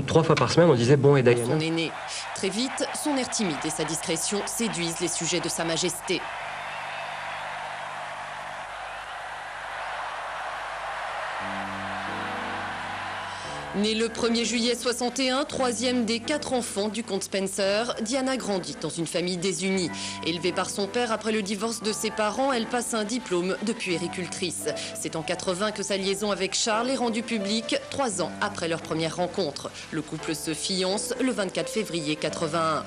3 fois par semaine, on disait bon et Diana. Son aîné. Très vite, son air timide et sa discrétion séduisent les sujets de Sa Majesté. Née le 1er juillet 61, troisième des 4 enfants du comte Spencer, Diana grandit dans une famille désunie. Élevée par son père après le divorce de ses parents, elle passe un diplôme de puéricultrice. C'est en 80 que sa liaison avec Charles est rendue publique, 3 ans après leur première rencontre. Le couple se fiance le 24 février 81.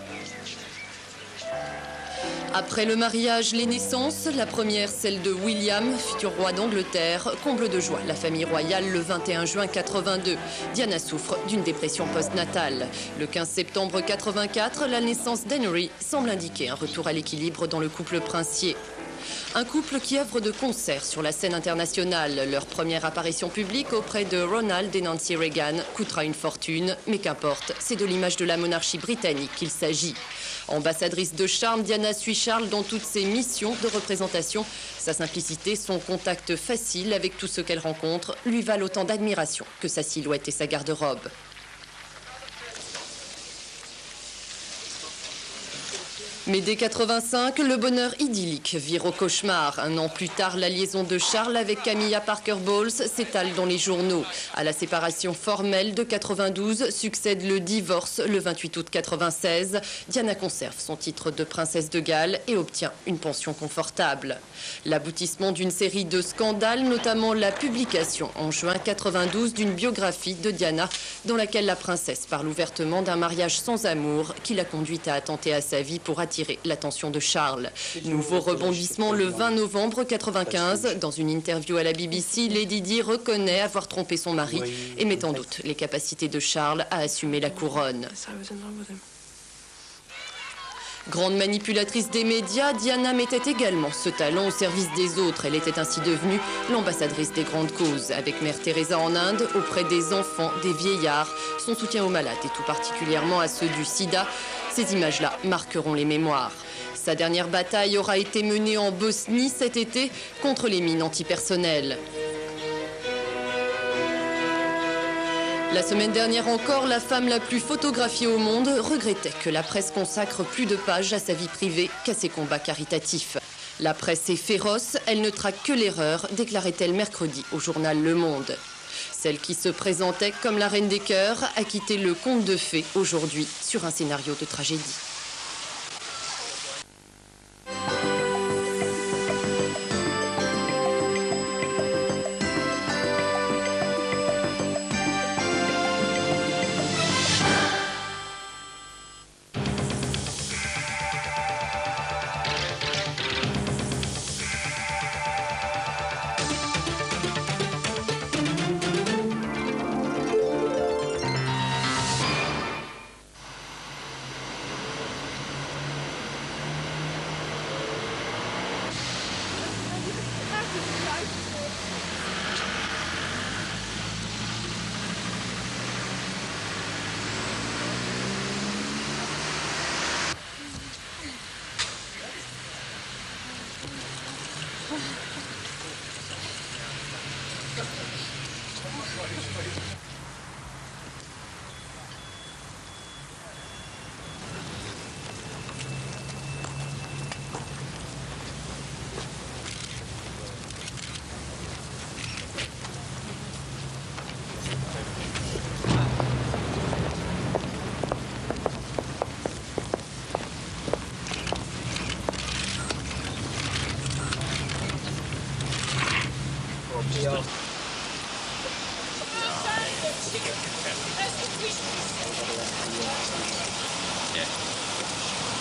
Après le mariage, les naissances, la première celle de William, futur roi d'Angleterre, comble de joie la famille royale le 21 juin 82. Diana souffre d'une dépression postnatale. Le 15 septembre 84, la naissance d'Henry semble indiquer un retour à l'équilibre dans le couple princier. Un couple qui œuvre de concert sur la scène internationale. Leur première apparition publique auprès de Ronald et Nancy Reagan coûtera une fortune, mais qu'importe, c'est de l'image de la monarchie britannique qu'il s'agit. Ambassadrice de charme, Diana suit Charles dans toutes ses missions de représentation. Sa simplicité, son contact facile avec tous ceux qu'elle rencontre lui valent autant d'admiration que sa silhouette et sa garde-robe. Mais dès 85, le bonheur idyllique vire au cauchemar. Un an plus tard, la liaison de Charles avec Camilla Parker Bowles s'étale dans les journaux. À la séparation formelle de 92 succède le divorce le 28 août 96. Diana conserve son titre de princesse de Galles et obtient une pension confortable. L'aboutissement d'une série de scandales, notamment la publication en juin 92 d'une biographie de Diana dans laquelle la princesse parle ouvertement d'un mariage sans amour qui l'a conduite à attenter à sa vie pour attirer l'attention de Charles. Nouveau rebondissement le 20 novembre 95. Dans une interview à la BBC, Lady Di reconnaît avoir trompé son mari et met en doute les capacités de Charles à assumer la couronne. Grande manipulatrice des médias, Diana mettait également ce talent au service des autres. Elle était ainsi devenue l'ambassadrice des grandes causes. Avec Mère Teresa en Inde, auprès des enfants, des vieillards, son soutien aux malades et tout particulièrement à ceux du sida, ces images-là marqueront les mémoires. Sa dernière bataille aura été menée en Bosnie cet été contre les mines antipersonnelles. La semaine dernière encore, la femme la plus photographiée au monde regrettait que la presse consacre plus de pages à sa vie privée qu'à ses combats caritatifs. La presse est féroce, elle ne traque que l'erreur, déclarait-elle mercredi au journal Le Monde. Celle qui se présentait comme la reine des cœurs a quitté le conte de fées aujourd'hui sur un scénario de tragédie.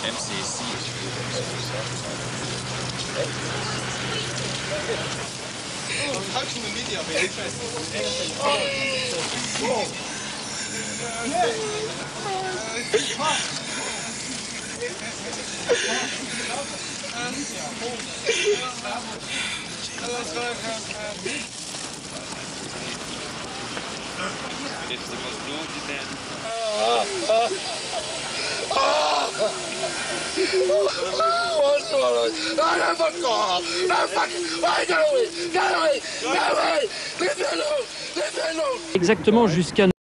MCC. Dit is de most die Exactement jusqu'à